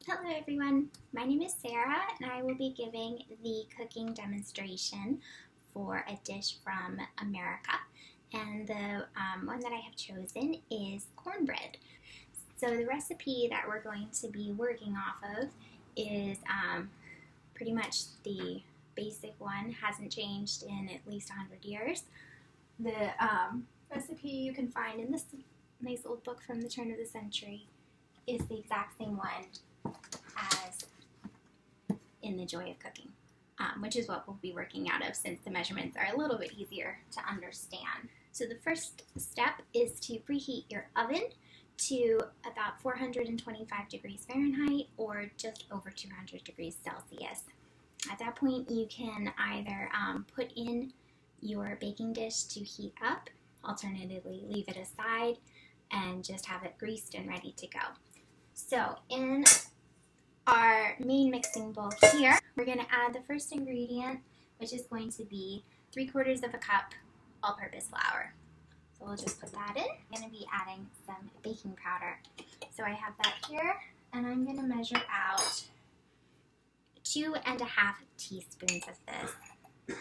Hello everyone, my name is Sarah and I will be giving the cooking demonstration for a dish from America, and the one that I have chosen is cornbread. So the recipe that we're going to be working off of is pretty much the basic one, hasn't changed in at least 100 years. The recipe you can find in this nice old book from the turn of the century is the exact same one as in The Joy of Cooking, which is what we'll be working out of since the measurements are a little bit easier to understand. So the first step is to preheat your oven to about 425 degrees Fahrenheit or just over 200 degrees Celsius. At that point you can either put in your baking dish to heat up, alternatively leave it aside and just have it greased and ready to go. So in our main mixing bowl here, we're going to add the first ingredient, which is going to be 3/4 of a cup all-purpose flour. So we'll just put that in. I'm going to be adding some baking powder. So I have that here, and I'm going to measure out 2.5 teaspoons of this.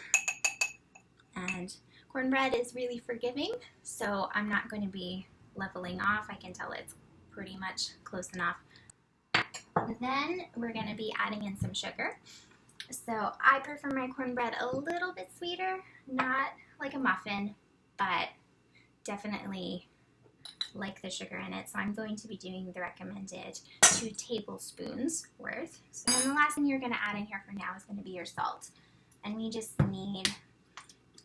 And cornbread is really forgiving, so I'm not going to be leveling off. I can tell it's pretty much close enough. Then we're going to be adding in some sugar. So I prefer my cornbread a little bit sweeter, not like a muffin, but definitely like the sugar in it. So I'm going to be doing the recommended 2 tablespoons worth. So then the last thing you're going to add in here for now is going to be your salt. And we just need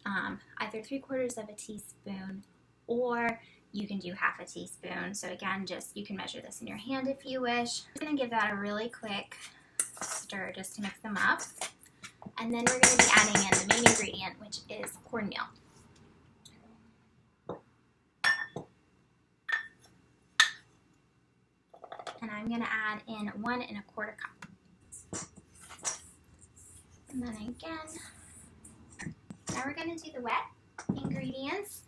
either 3/4 of a teaspoon, or you can do 1/2 teaspoon. So again, just you can measure this in your hand if you wish. I'm going to give that a really quick stir just to mix them up. And then we're going to be adding in the main ingredient, which is cornmeal. And I'm going to add in 1 1/4 cup. And then again, now we're going to do the wet ingredients.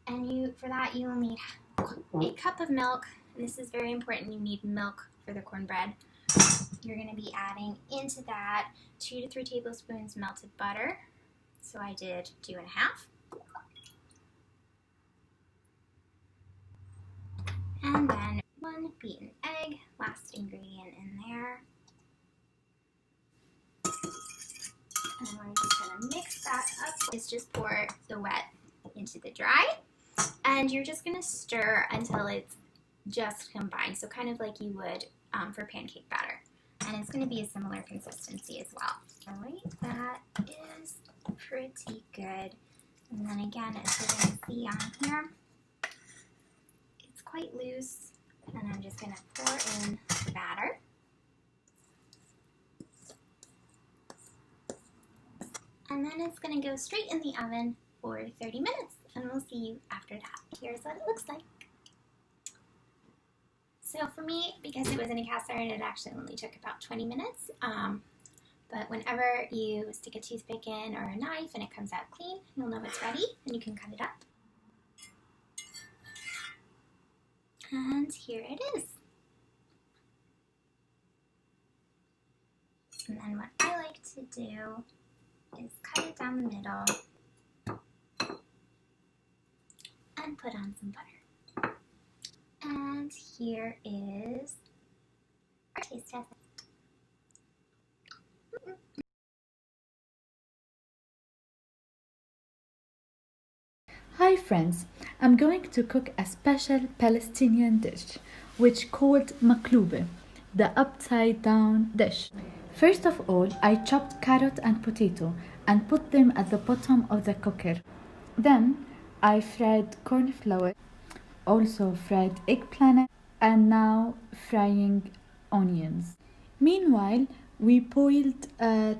And for that you will need a cup of milk. And this is very important, you need milk for the cornbread. You're going to be adding into that 2 to 3 tablespoons melted butter. So I did 2.5. And then 1 beaten egg, last ingredient in there. And we're just going to mix that up. Is just pour the wet into the dry. And you're just going to stir until it's just combined, so kind of like you would for pancake batter. And it's going to be a similar consistency as well. Alright, that is pretty good. And then again, as you're going to see on here, it's quite loose. And I'm just going to pour in the batter. And then it's going to go straight in the oven for 30 minutes. And we'll see you after that. Here's what it looks like. So for me, because it was in a cast iron, it actually only took about 20 minutes. But whenever you stick a toothpick in or a knife and it comes out clean, you'll know it's ready and you can cut it up. And here it is. And then what I like to do is cut it down the middle and put on some butter. And here is our taste test. Hi friends, I'm going to cook a special Palestinian dish which called maqloube, the upside down dish. First of all, I chopped carrot and potato and put them at the bottom of the cooker. Then I fried corn flour, also fried eggplant, and now frying onions. Meanwhile, we boiled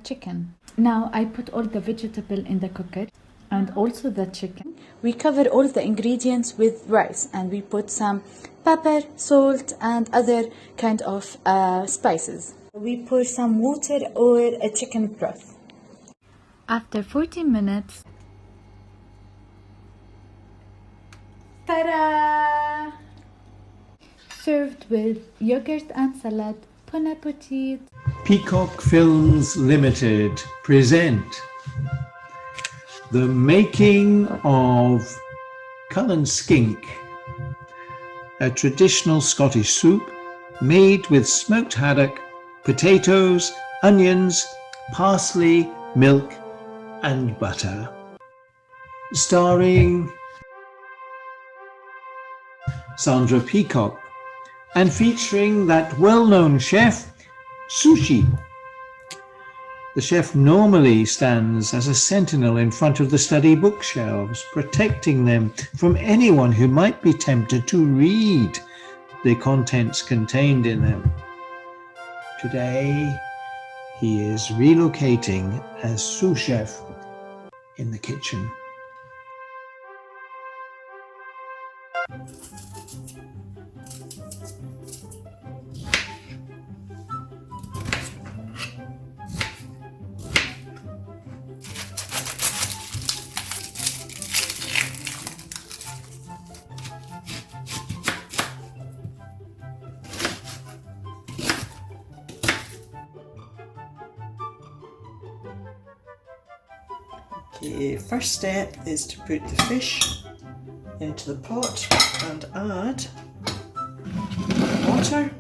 chicken. Now I put all the vegetable in the cooker and also the chicken. We cover all the ingredients with rice and we put some pepper, salt and other kind of spices. We pour some water or a chicken broth. After 40 minutes, ta-da! Served with yogurt and salad, Bon appetit! Peacock Films Limited present the making of Cullen Skink, a traditional Scottish soup made with smoked haddock, potatoes, onions, parsley, milk and butter. Starring Sandra Peacock and featuring that well-known chef, Sushi. The chef normally stands as a sentinel in front of the study bookshelves, protecting them from anyone who might be tempted to read the contents contained in them. Today, he is relocating as sous chef in the kitchen. The first step is to put the fish into the pot and add water,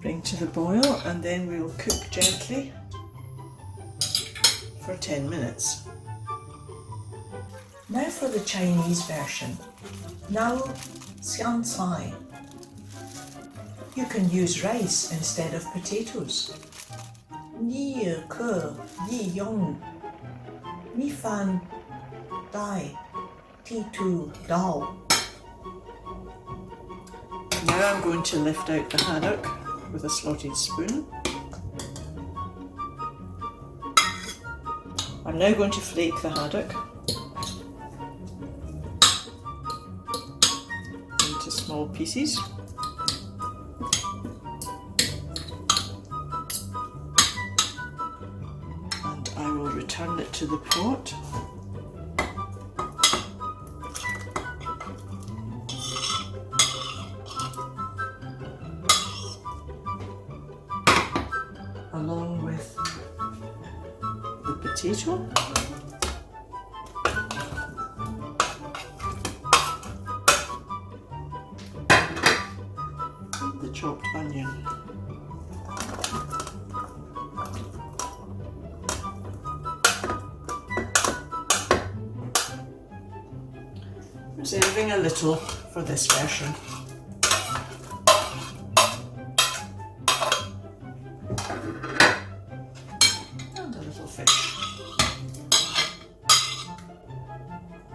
bring to the boil, and then we will cook gently for 10 minutes. Now for the Chinese version. Now xiang cai. You can use rice instead of potatoes. Ni ke yi yong. Mi fan dai ti tu dao. Now I'm going to lift out the haddock with a slotted spoon. I'm now going to flake the haddock into small pieces. And I will return it to the pot. Along with the potato, the chopped onion, reserving a little for this version.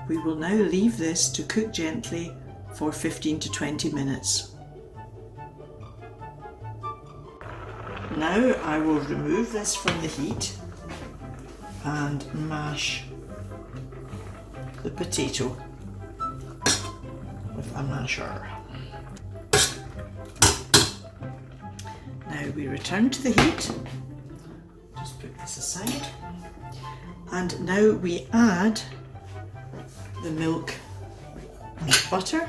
We will now leave this to cook gently for 15 to 20 minutes. Now I will remove this from the heat and mash the potato with a masher. Now we return to the heat. Just put this aside. And now we add the milk and butter,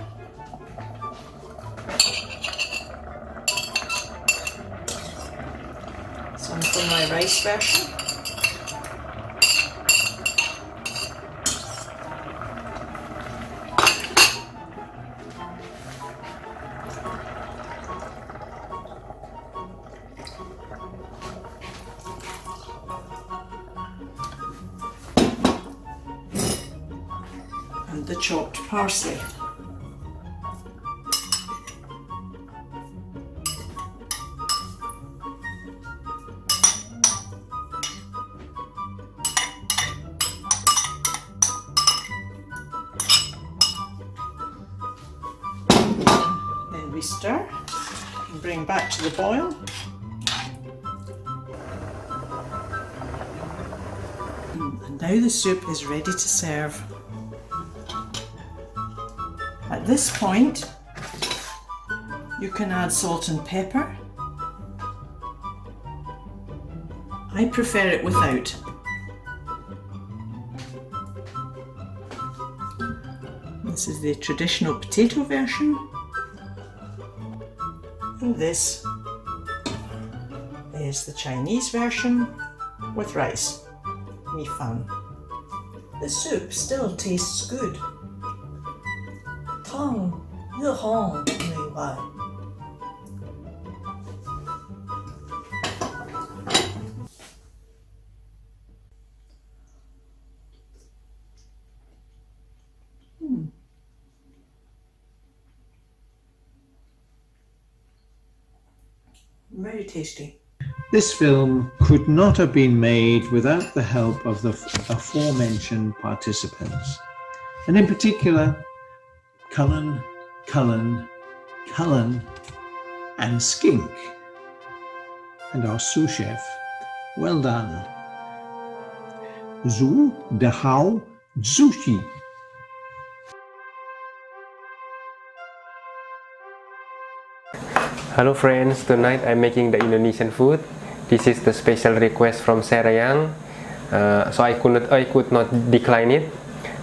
some from my rice version, and the chopped parsley. Then we stir and bring back to the boil. And now the soup is ready to serve. At this point, you can add salt and pepper. I prefer it without. This is the traditional potato version. And this is the Chinese version with rice. Mi fan. The soup still tastes good. Tang, le hong, mei wai. Very tasty. This film could not have been made without the help of the aforementioned participants, and in particular, Cullen, and Skink, and our sous chef. Well done. Zhu de hao zushi. Hello friends, tonight I'm making the Indonesian food. This is the special request from Sarah Yang, so I could not decline it,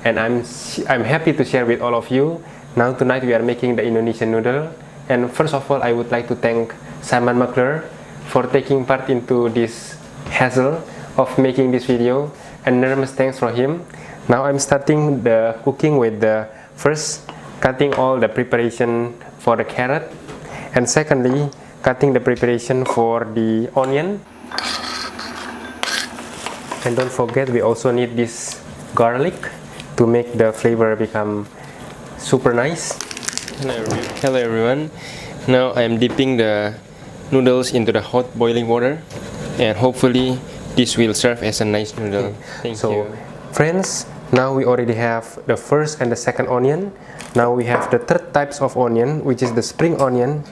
and I'm happy to share with all of you. Now tonight we are making the Indonesian noodle, and first of all I would like to thank Simon McClure for taking part into this hassle of making this video, and enormous thanks for him. Now I'm starting the cooking with the first cutting all the preparation for the carrot, and secondly cutting the preparation for the onion. And don't forget, we also need this garlic to make the flavor become super nice. Hello everyone. Now I'm dipping the noodles into the hot boiling water, and hopefully this will serve as a nice noodle. Thank you. Friends, now we already have the first and the second onion. Now we have the third types of onion, which is the spring onion,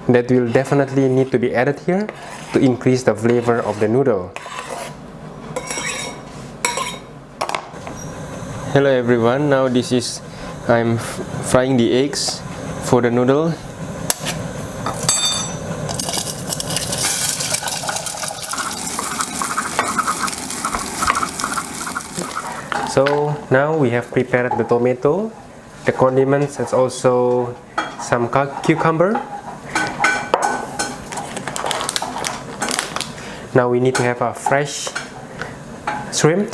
that will definitely need to be added here to increase the flavor of the noodle. Hello everyone, now I'm frying the eggs for the noodle. So now we have prepared the tomato, the condiments, and also some cucumber. Now we need to have a fresh shrimp.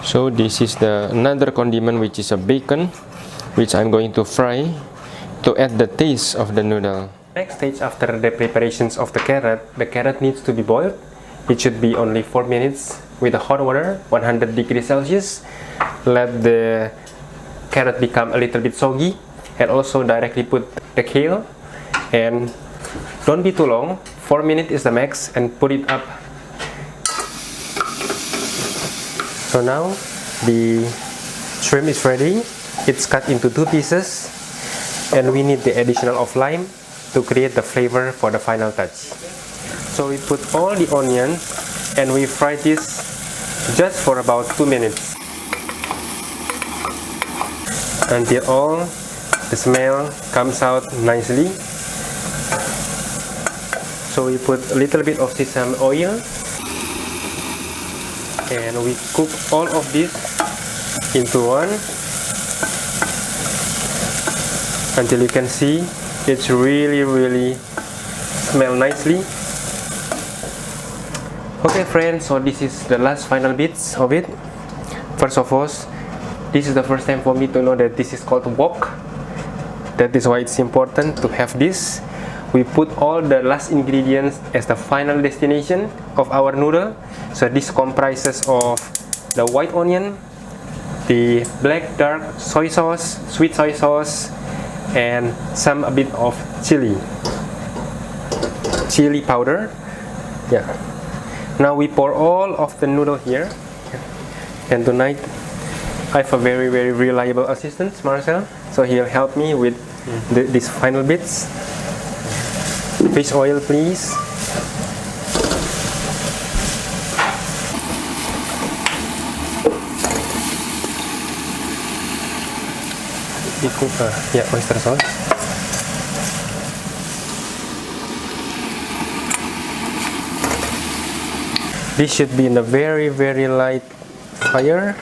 So this is another condiment, which is a bacon, which I'm going to fry to add the taste of the noodle. Next stage after the preparations of the carrot needs to be boiled. It should be only 4 minutes with the hot water, 100 degrees Celsius. Let the carrot become a little bit soggy, and also directly put the kale. And don't be too long, 4 minutes is the max, and put it up. So now the shrimp is ready. It's cut into 2 pieces, and we need the additional of lime to create the flavor for the final touch. So we put all the onions and we fry this just for about 2 minutes until all the smell comes out nicely. So we put a little bit of sesame oil, and we cook all of this into one until you can see it's really smell nicely. Okay friends, so this is the last final bits of it. First of all, this is the first time for me to know that this is called wok. That is why it's important to have this. We put all the last ingredients as the final destination of our noodle. So this comprises of the white onion, the black dark soy sauce, sweet soy sauce, and a bit of chili powder. Yeah. Now we pour all of the noodle here, and tonight I have a very reliable assistant, Marcel, so he'll help me with these final bits. Fish oil, please. Yeah, oyster sauce. This should be in a very light fire,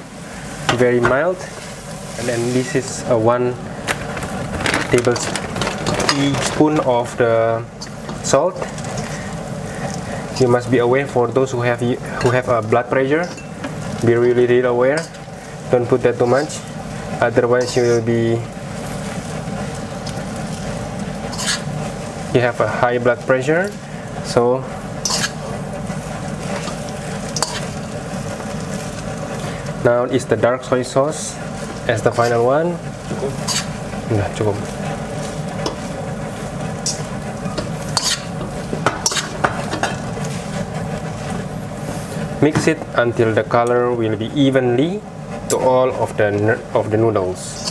very mild. And then this is a 1 tablespoon of the salt. You must be aware for those who have a blood pressure. Be really aware. Don't put that too much, otherwise you have a high blood pressure. So now is the dark soy sauce as the final one. Nah, cukup. Mix it until the color will be evenly to all of the noodles.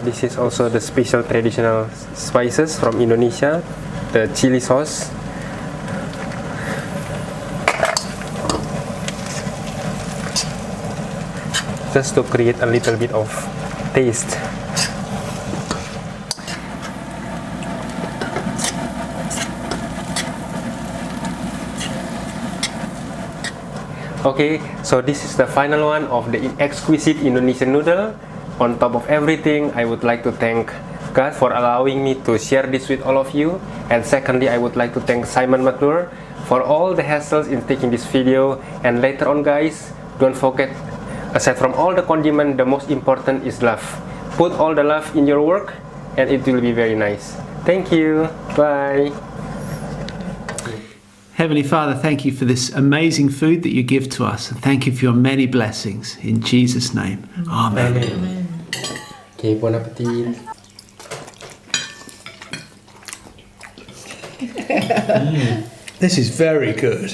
This is also the special traditional spices from Indonesia, the chili sauce. Just to create a little bit of taste. Okay, so this is the final one of the exquisite Indonesian noodle. On top of everything, I would like to thank God for allowing me to share this with all of you. And secondly, I would like to thank Simon McClure for all the hassles in taking this video. And later on, guys, don't forget, aside from all the condiment, the most important is love. Put all the love in your work and it will be very nice. Thank you. Bye. Heavenly Father, thank you for this amazing food that you give to us. And thank you for your many blessings. In Jesus' name. Amen. Amen. Okay, bon appetit. This is very good.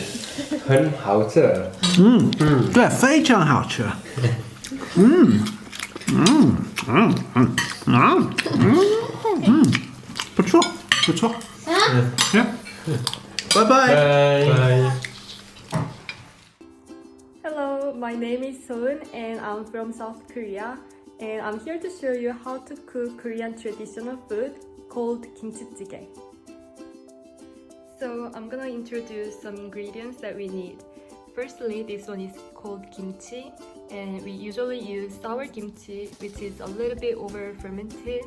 很好吃。对，非常好吃。不错，不错。Yeah. Bye bye. Bye. Hello, my name is Seon and I'm from South Korea, and I'm here to show you how to cook Korean traditional food called kimchi jjigae. So I'm gonna introduce some ingredients that we need. Firstly, this one is called kimchi, and we usually use sour kimchi, which is a little bit over fermented,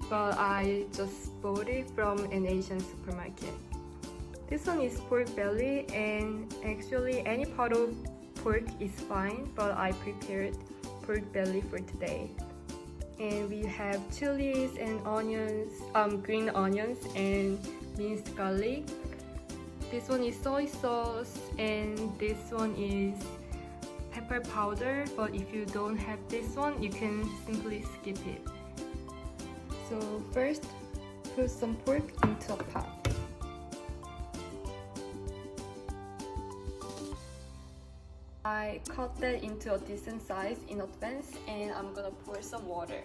but I just bought it from an Asian supermarket. This one is pork belly, and actually any part of pork is fine, but I prepared pork belly for today. And we have chilies and onions, green onions and minced garlic. This one is soy sauce, and this one is pepper powder, but if you don't have this one, you can simply skip it. So first, put some pork into a pot. I cut that into a decent size in advance, and I'm gonna pour some water.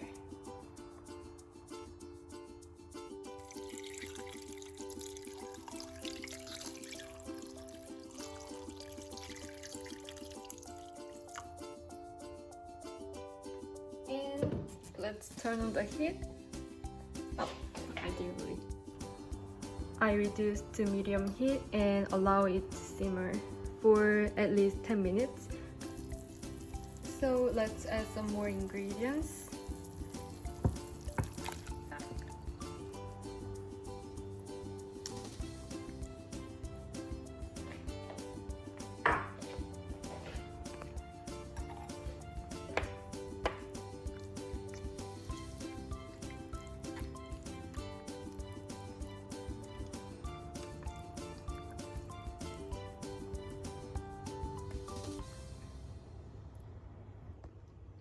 And let's turn on the heat. Oh, I didn't really. I reduced to medium heat and allow it to simmer for at least 10 minutes. So let's add some more ingredients.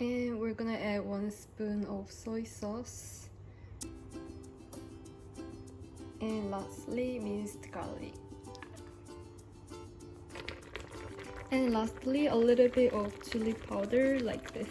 And we're gonna add 1 spoon of soy sauce. And lastly, minced garlic. And lastly, a little bit of chili powder like this.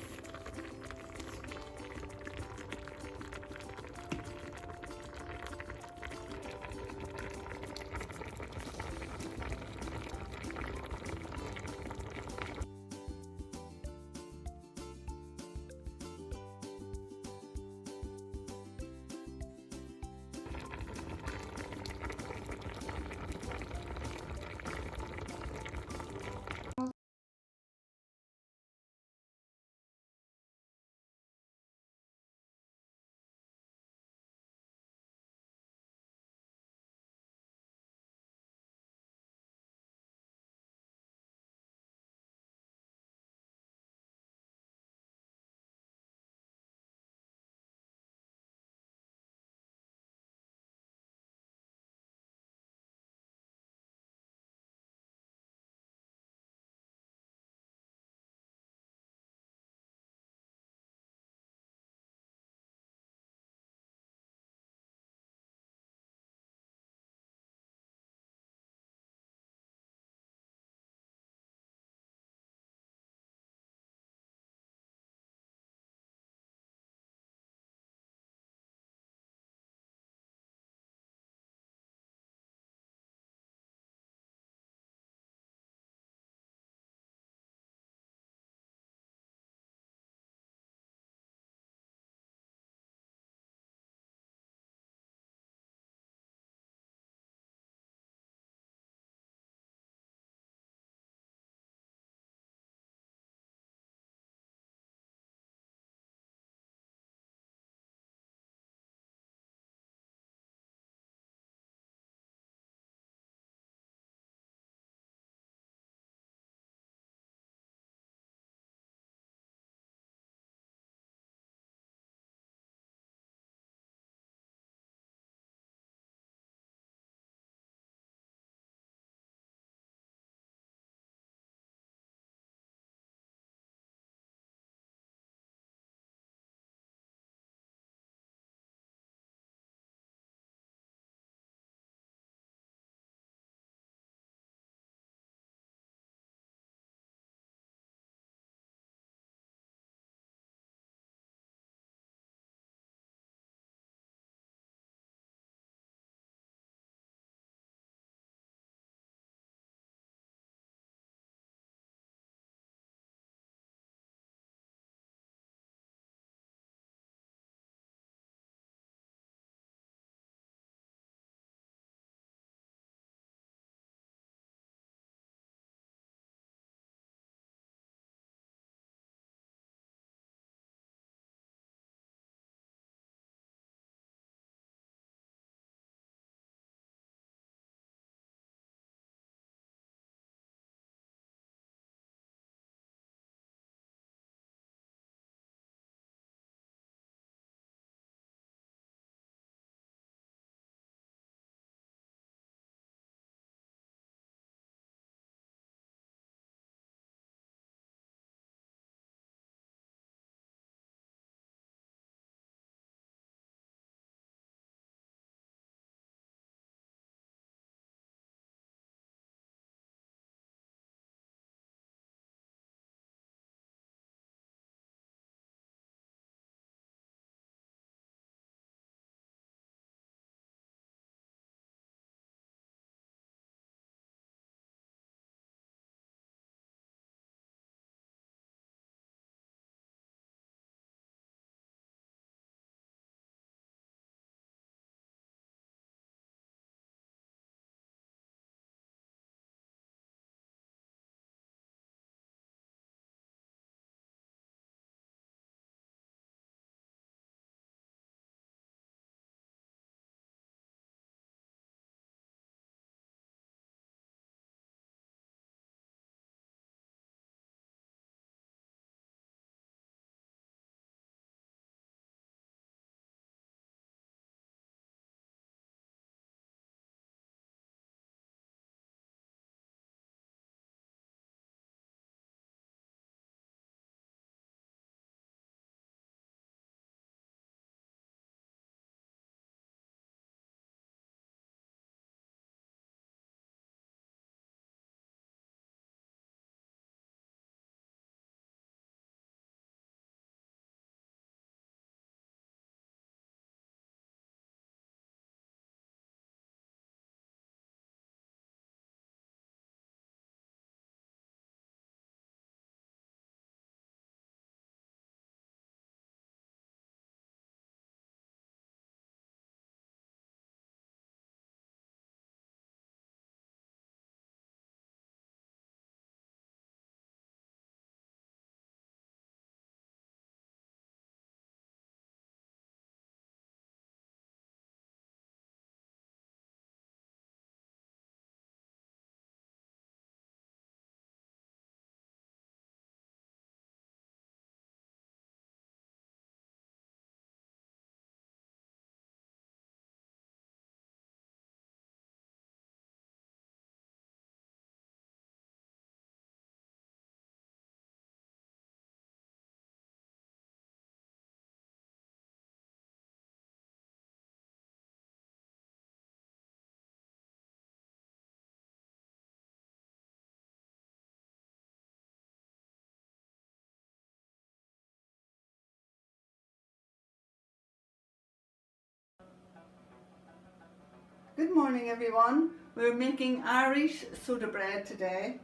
Good morning everyone. We're making Irish soda bread today.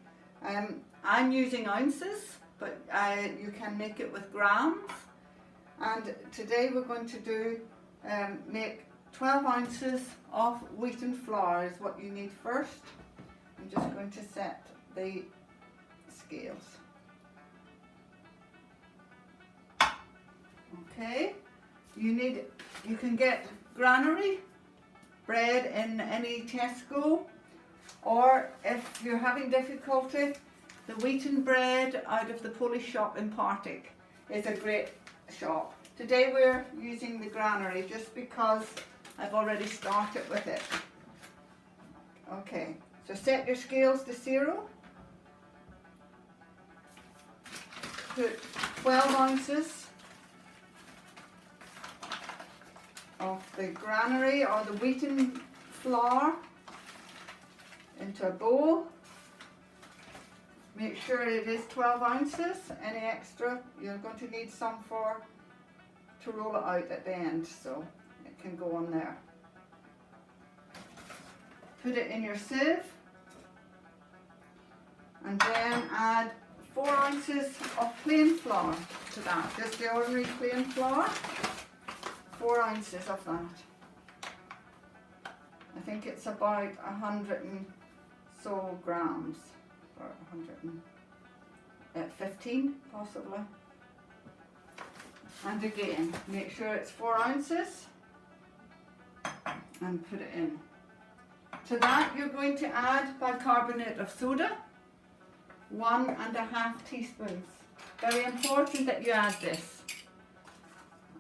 I'm using ounces, but you can make it with grams. And today we're going to make 12 ounces of wheaten flour is what you need first. I'm just going to set the scales. Okay, you can get granary bread in any Tesco, or if you're having difficulty, the wheaten bread out of the Polish shop in Partick is a great shop. Today we're using the granary just because I've already started with it. Okay, so set your scales to 0. Put 12 ounces of the granary or the wheaten flour into a bowl. Make sure it is 12 ounces. Any extra you're going to need some to roll it out at the end, so it can go on there. Put it in your sieve and then add 4 ounces of plain flour to that, just the ordinary plain flour. 4 ounces of that. I think it's about 100 and so grams, or 115 possibly. And again, make sure it's 4 ounces and put it in. To that you're going to add bicarbonate of soda, 1.5 teaspoons. Very important that you add this.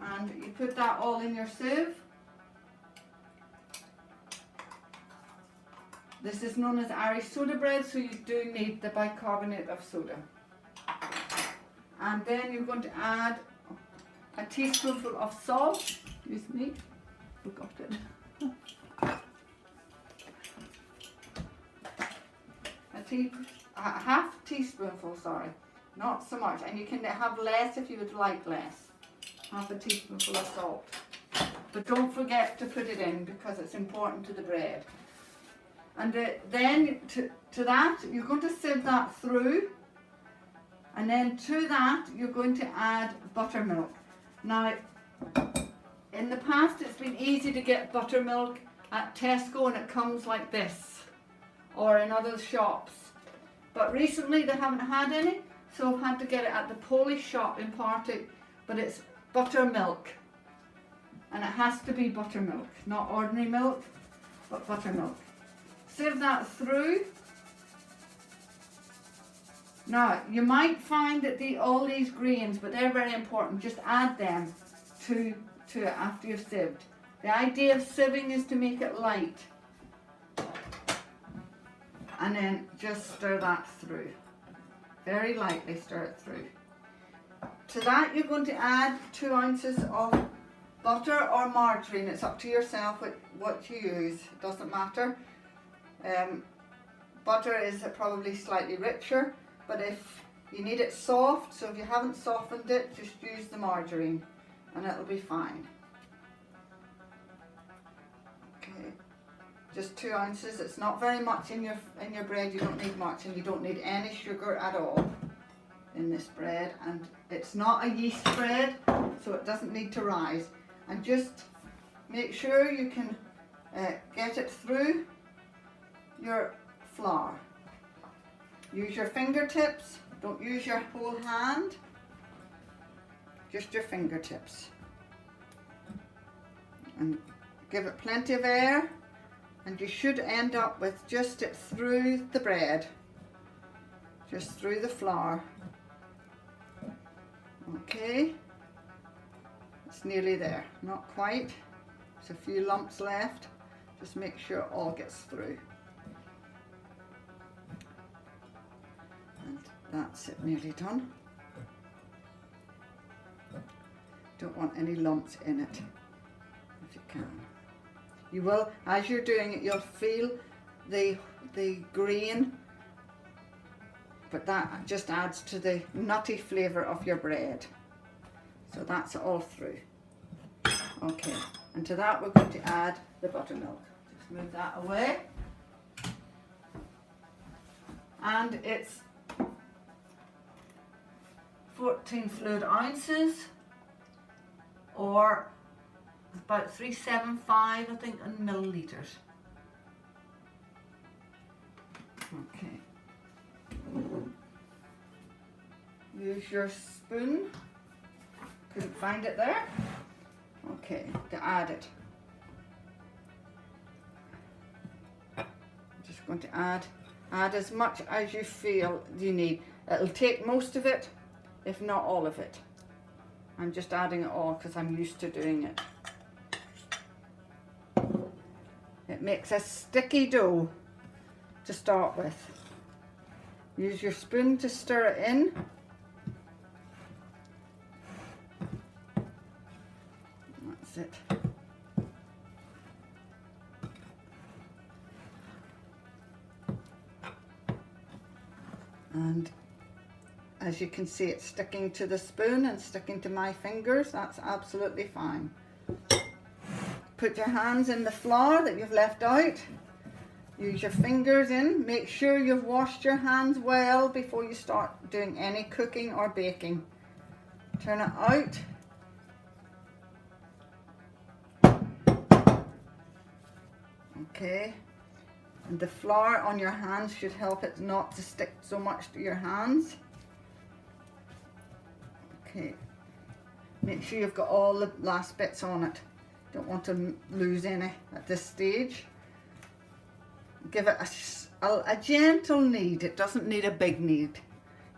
And you put that all in your sieve. This is known as Irish soda bread, so you do need the bicarbonate of soda. And then you're going to add a teaspoonful of salt. Excuse me, forgot it. A half teaspoonful, sorry, not so much. And you can have less if you would like less. Half a teaspoonful of salt. But don't forget to put it in because it's important to the bread. And then to that, you're going to sieve that through. And then to that, you're going to add buttermilk. Now, in the past, it's been easy to get buttermilk at Tesco and it comes like this, or in other shops. But recently they haven't had any, so I've had to get it at the Polish shop in Partick, but it's buttermilk, and it has to be buttermilk, not ordinary milk, but buttermilk. Sieve that through. Now you might find that all these grains, but they're very important, just add them to it after you've sieved. The idea of sieving is to make it light, and then just stir that through. Very lightly stir it through. To that you're going to add 2 ounces of butter or margarine. It's up to yourself what you use, it doesn't matter. Butter is probably slightly richer, but if you need it soft, so if you haven't softened it, just use the margarine and it'll be fine. Okay, just 2 ounces. It's not very much in your bread. You don't need much, and you don't need any sugar at all in this bread, and it's not a yeast bread, so it doesn't need to rise. And just make sure you can get it through your flour. Use your fingertips, don't use your whole hand, just your fingertips. And give it plenty of air, and you should end up with just it through the bread, just through the flour. Okay, it's nearly there, not quite, there's a few lumps left, just make sure it all gets through. And that's it, nearly done. Don't want any lumps in it, if you can. You will, as you're doing it, you'll feel the grain, but that just adds to the nutty flavour of your bread. So that's all through. Okay, and to that we're going to add the buttermilk. Just move that away. And it's 14 fluid ounces, or about 375, I think, in milliliters. Okay. Use your spoon. Couldn't find it there. Okay, to add it. I'm just going to add as much as you feel you need. It'll take most of it, if not all of it. I'm just adding it all because I'm used to doing it. It makes a sticky dough to start with. Use your spoon to stir it in. That's it. And as you can see, it's sticking to the spoon and sticking to my fingers. That's absolutely fine. Put your hands in the flour that you've left out. Use your fingers in. Make sure you've washed your hands well before you start doing any cooking or baking. Turn it out. Okay. And the flour on your hands should help it not to stick so much to your hands. Okay. Make sure you've got all the last bits on it. Don't want to lose any at this stage. Give it a gentle knead. It doesn't need a big knead,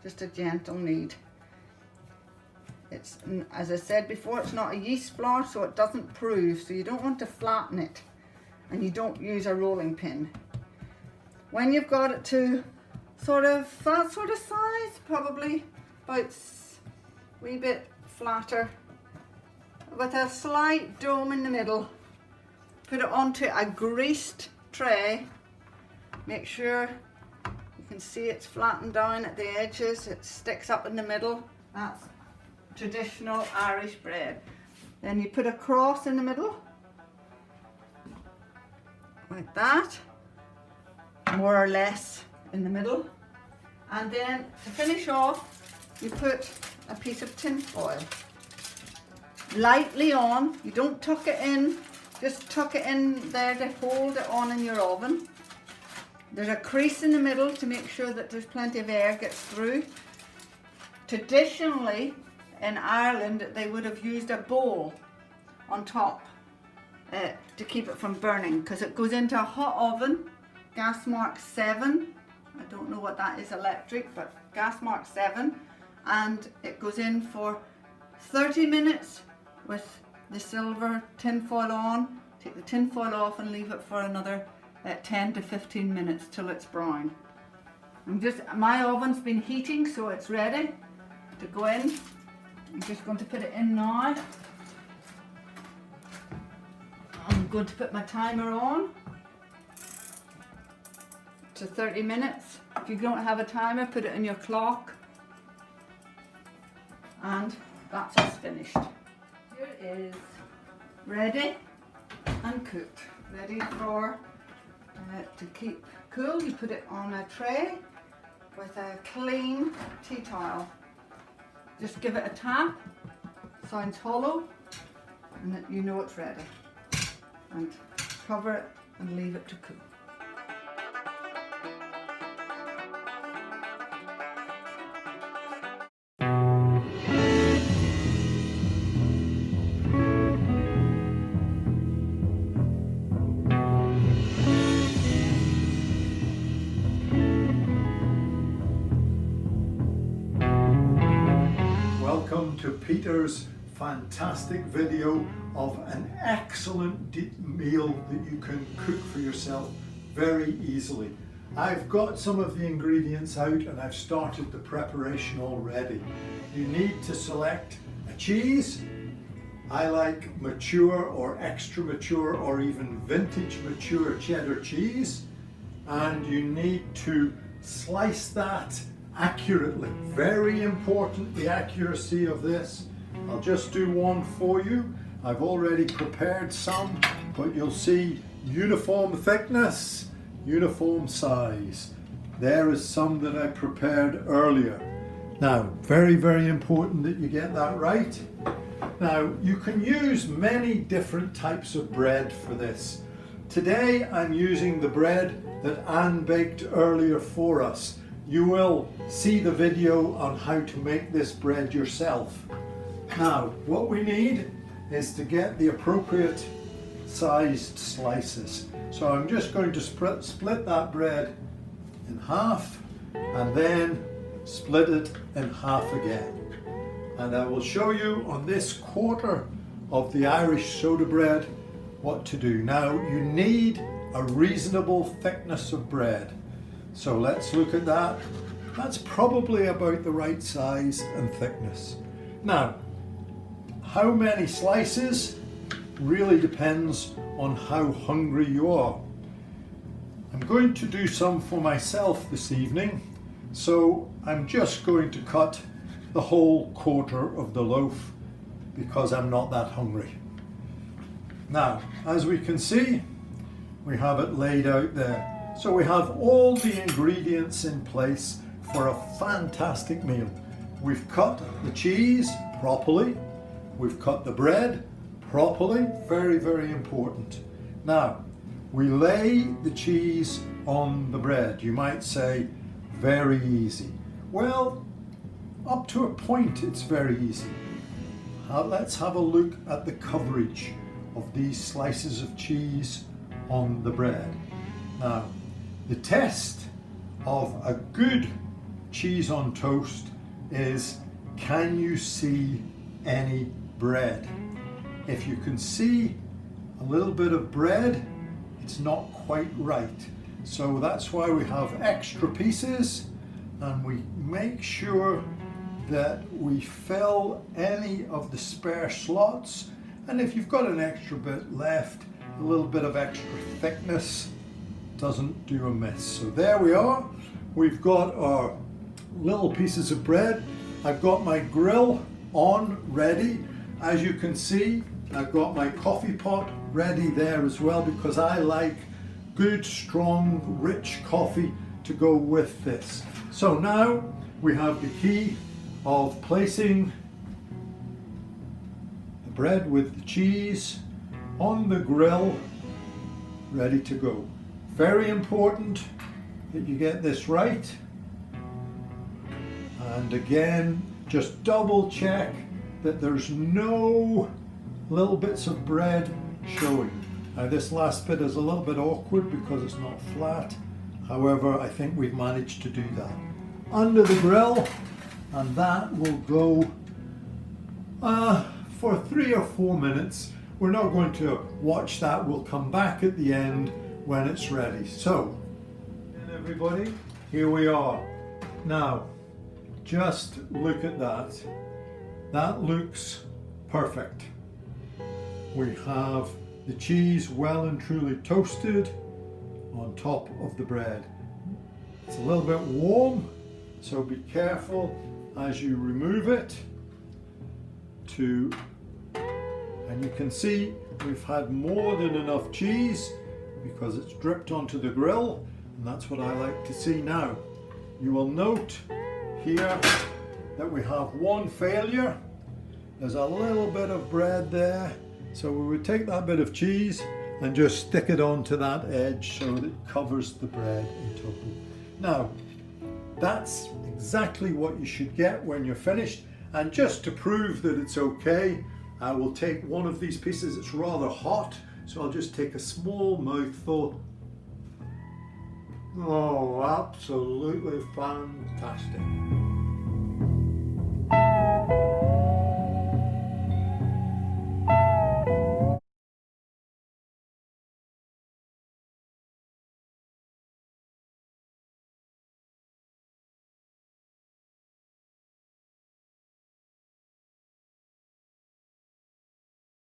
just a gentle knead. It's, as I said before, it's not a yeast flour, so it doesn't prove, so you don't want to flatten it, and you don't use a rolling pin. When you've got it to sort of that sort of size, probably about a wee bit flatter, with a slight dome in the middle, put it onto a greased tray. Make sure you can see it's flattened down at the edges, it sticks up in the middle. That's traditional Irish bread. Then you put a cross in the middle, like that, more or less in the middle. And then to finish off, you put a piece of tin foil lightly on. You don't tuck it in, just tuck it in there to hold it on in your oven. There's a crease in the middle to make sure that there's plenty of air gets through. Traditionally in Ireland they would have used a bowl on top to keep it from burning, because it goes into a hot oven, gas mark 7. I don't know what that is electric, but gas mark 7, and it goes in for 30 minutes with the silver tin foil on. Take the tin foil off and leave it for another 10 to 15 minutes till it's brown. My oven's been heating, so it's ready to go in. I'm just going to put it in now. I'm going to put my timer on to 30 minutes. If you don't have a timer, put it in your clock. And that's us finished. Here it is, ready and cooked. Ready for to keep cool. You put it on a tray with a clean tea towel. Just give it a tap, sounds hollow, and you know it's ready. And cover it and leave it to cool. Welcome to Peter's fantastic video of an excellent meal that you can cook for yourself very easily. I've got some of the ingredients out and I've started the preparation already. You need to select a cheese. I like mature or extra mature or even vintage mature cheddar cheese, and you need to slice that accurately. Very important, the accuracy of this. I'll just do one for you. I've already prepared some, but you'll see uniform thickness, uniform size. There is some that I prepared earlier. Now, very, very important that you get that right. Now, you can use many different types of bread for this. Today, I'm using the bread that Anne baked earlier for us. You will see the video on how to make this bread yourself. Now, what we need is to get the appropriate sized slices. So I'm just going to split that bread in half and then split it in half again. And I will show you on this quarter of the Irish soda bread what to do. Now, you need a reasonable thickness of bread. So let's look at that. That's probably about the right size and thickness. Now, how many slices really depends on how hungry you are. I'm going to do some for myself this evening, so I'm just going to cut the whole quarter of the loaf because I'm not that hungry. Now, as we can see, we have it laid out there. So we have all the ingredients in place for a fantastic meal. We've cut the cheese properly. We've cut the bread properly. Very, very important. Now, we lay the cheese on the bread. You might say, very easy. Well, up to a point, it's very easy. Let's have a look at the coverage of these slices of cheese on the bread. Now, the test of a good cheese on toast is, can you see any bread? If you can see a little bit of bread, it's not quite right. So that's why we have extra pieces, and we make sure that we fill any of the spare slots. And if you've got an extra bit left, a little bit of extra thickness doesn't do amiss. So there we are. We've got our little pieces of bread. I've got my grill on ready. As you can see, I've got my coffee pot ready there as well because I like good, strong, rich coffee to go with this. So now we have the key of placing the bread with the cheese on the grill, ready to go. Very important that you get this right. And again, just double check that there's no little bits of bread showing. Now this last bit is a little bit awkward because it's not flat. However, I think we've managed to do that. Under the grill, and that will go for 3 or 4 minutes. We're not going to watch that. We'll come back at the end when it's ready. So, everybody, here we are. Now, just look at that. That looks perfect. We have the cheese well and truly toasted on top of the bread. It's a little bit warm, so be careful as you remove it. And you can see we've had more than enough cheese because it's dripped onto the grill, and that's what I like to see. Now, you will note here that we have one failure. There's a little bit of bread there, so we would take that bit of cheese and just stick it onto that edge so that it covers the bread in total. Now, that's exactly what you should get when you're finished. And just to prove that it's okay, I will take one of these pieces. It's rather hot, so I'll just take a small mouthful. Oh, absolutely fantastic.